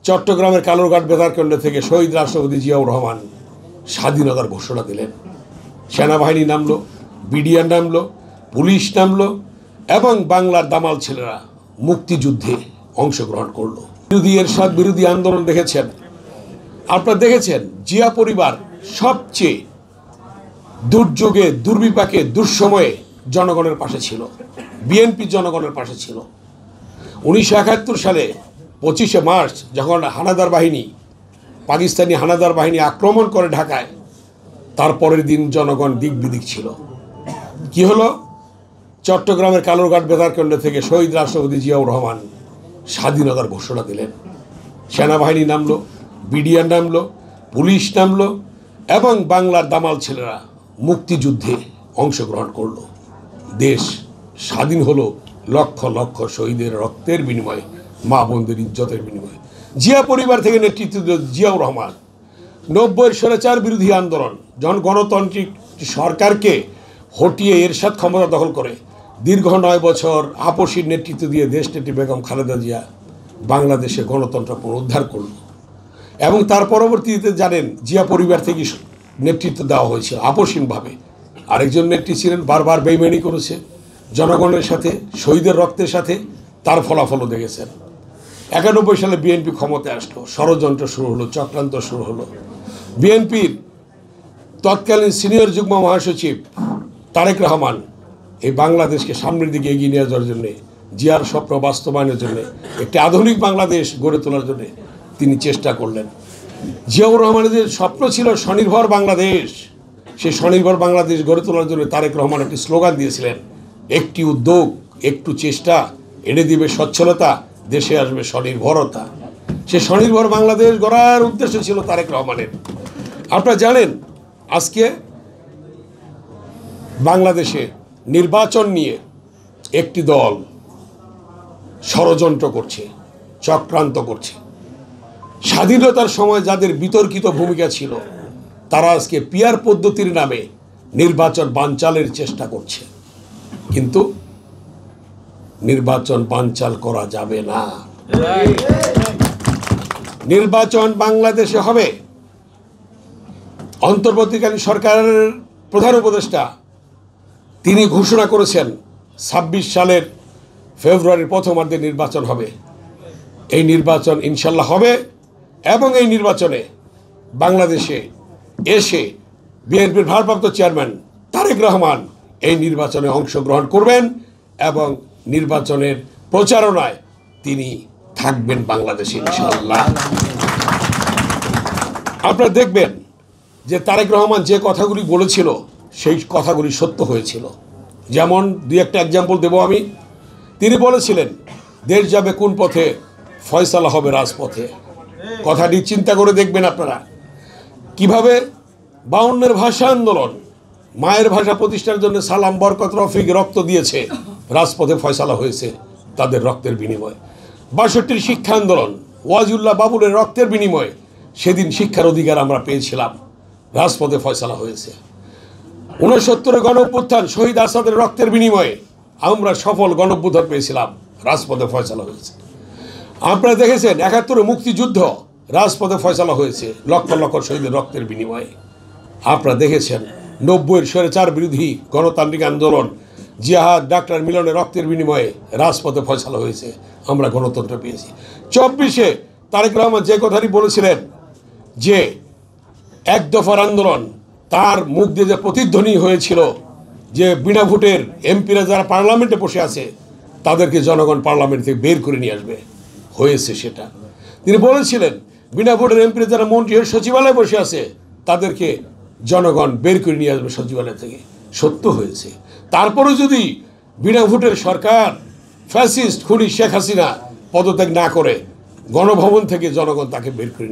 চট্টগ্রামের কালুরঘাট বেতারকেন্দ্র থেকে শহীদ রাষ্ট্রপতি জিয়াউর রহমান স্বাধীনতার ঘোষণা দিলেন। সেনাবাহিনী নামলো, বিডিআর নামলো, পুলিশ নামলো এবং বাংলার দামাল ছেলেরা মুক্তিযুদ্ধে অংশগ্রহণ করলো। বিরোধী এরশাদ বিরোধী আন্দোলন দেখেছেন, আপনারা দেখেছেন জিয়া পরিবার সবচেয়ে দুর্যোগে, দুর্বিপাকে, দুঃসময়ে জনগণের পাশে ছিল। বিএনপি জনগণের পাশে ছিল। 1971 সালে 25শে মার্চ যখন পাকিস্তানি হানাদার বাহিনী আক্রমণ করে ঢাকায়, তারপরের দিন জনগণ দিক বিদিক ছিল। কি হলো? চট্টগ্রামের কালুরঘাট বেতারকেন্দ্র থেকে শহীদ রাষ্ট্রপতি জিয়াউর রহমান স্বাধীনতার ঘোষণা দিলেন। সেনাবাহিনী নামলো, বিডিআর নামলো, পুলিশ নামলো এবং বাংলার দামাল ছেলেরা মুক্তিযুদ্ধে অংশগ্রহণ করলো। দেশ স্বাধীন হলো লক্ষ লক্ষ শহীদের রক্তের বিনিময়ে, মা বোনদের ইজ্জতের বিনিময়ে। জিয়া পরিবার থেকে নেতৃত্ব দিল জিয়াউর রহমান। 90-এর স্বৈরাচার বিরোধী আন্দোলন, যখন গণতান্ত্রিক সরকারকে হটিয়ে এরশাদ ক্ষমতা দখল করে দীর্ঘ 9 বছর আপসীর নেতৃত্ব দিয়ে দেশনেত্রী বেগম খালেদা জিয়া বাংলাদেশে গণতন্ত্র পুনরুদ্ধার করল। এবং তার পরবর্তীতে জানেন জিয়া পরিবার থেকে নেতৃত্ব দেওয়া হয়েছিল আপসীনভাবে। আরেকজন নেত্রী ছিলেন, বারবার বেইমানি করেছে জনগণের সাথে, শহীদের রক্তের সাথে, তার ফলাফলও দেখেছেন। 91 সালে বিএনপি ক্ষমতায় আসলো, ষড়যন্ত্র শুরু হলো, চক্রান্ত শুরু হলো। বিএনপির তৎকালীন সিনিয়র যুগ্ম মহাসচিব তারেক রহমান এই বাংলাদেশকে সামনের দিকে এগিয়ে নিয়ে যাওয়ার জন্যে, জিয়ার স্বপ্ন বাস্তবায়নের জন্য, একটি আধুনিক বাংলাদেশ গড়ে তোলার জন্য তিনি চেষ্টা করলেন। জিয়াউর রহমানের স্বপ্ন ছিল স্বনির্ভর বাংলাদেশ। সেই স্বনির্ভর বাংলাদেশ গড়ে তোলার জন্য তারেক রহমান একটি স্লোগান দিয়েছিলেন, একটি উদ্যোগ, একটু চেষ্টা এনে দিবে সচ্ছলতা, দেশে আসবে স্বনির্ভরতা। সে স্বনির্ভর বাংলাদেশ গড়ার উদ্দেশ্য ছিল তারেক রহমানের। আপনারা জানেন আজকে বাংলাদেশে নির্বাচন নিয়ে একটি দল ষড়যন্ত্র করছে, চক্রান্ত করছে। স্বাধীনতার সময় যাদের বিতর্কিত ভূমিকা ছিল তারা আজকে পিয়ার পদ্ধতির নামে নির্বাচন বানচালের চেষ্টা করছে। কিন্তু নির্বাচন বানচাল করা যাবে না। নির্বাচন বাংলাদেশে হবে। অন্তর্বর্তীকালীন সরকারের প্রধান উপদেষ্টা তিনি ঘোষণা করেছেন 26 সালের ফেব্রুয়ারির প্রথমার্ধে নির্বাচন হবে। এই নির্বাচন ইনশাল্লাহ হবে এবং এই নির্বাচনে বাংলাদেশে এসে বিএনপির ভারপ্রাপ্ত চেয়ারম্যান তারেক রহমান এই নির্বাচনে অংশগ্রহণ করবেন এবং নির্বাচনের প্রচারণায় তিনি থাকবেন বাংলাদেশে ইনশাআল্লাহ। আপনারা দেখবেন যে তারেক রহমান যে কথাগুলি বলেছিল সেই কথাগুলি সত্য হয়েছিল। যেমন দুই একটা এক্সাম্পল দেব আমি। তিনি বলেছিলেন দেশ যাবে কোন পথে, ফয়সালা হবে রাজপথে। কথাটি চিন্তা করে দেখবেন আপনারা কিভাবে 52-এর ভাষা আন্দোলন, মায়ের ভাষা প্রতিষ্ঠার জন্য সালাম, বরকত, রফিক রক্ত দিয়েছে, রাজপথে ফয়সালা হয়েছে তাদের রক্তের বিনিময়ে। 62-র শিক্ষা আন্দোলন, ওয়াজিউল্লাহ বাবুলের রক্তের বিনিময়ে সেদিন শিক্ষার অধিকার আমরা পেয়েছিলাম, রাজপথে ফয়সালা হয়েছে। 69-এর গণঅভ্যুত্থান, শহীদ আসাদের রক্তের বিনিময়ে আমরা সফল গণঅভ্যুত্থান পেয়েছিলাম, রাজপথে ফয়সালা হয়েছে। আপনারা দেখেছেন 71-এর মুক্তিযুদ্ধ, রাজপথে ফয়সালা হয়েছে লক্ষ লক্ষ শহীদের রক্তের বিনিময়ে। আপনারা দেখেছেন 90-এর স্বৈরাচার বিরোধী গণতান্ত্রিক আন্দোলন, জিয়াদ ডাক্তার মিলনের রক্তের বিনিময়ে রাজপথে ফয়সালা হয়েছে, আমরা গণতন্ত্র পেয়েছি। 24-এ তারেক রহমান যে কথাটি বলেছিলেন যে এক দফার আন্দোলন, তার মুখ দিয়ে যে প্রতিধ্বনি হয়েছিল যে বিনা ভোটের এমপিরা যারা পার্লামেন্টে বসে আছে তাদেরকে জনগণ পার্লামেন্ট থেকে বের করে নিয়ে আসবে, হয়েছে সেটা। তিনি বলেছিলেন বিনা ভোটের এমপিরা যারা মন্ত্রী হয়ে সচিবালয়ে বসে আছে তাদেরকে জনগণ বের করে নিয়ে আসবে সচিবালয় থেকে, সত্য হয়েছে। তারপরে যদি বিনা ভোটের সরকার ফ্যাসিস্ট খুনি শেখ হাসিনা পদত্যাগ না করে গণভবন থেকে জনগণ তাকে বের করে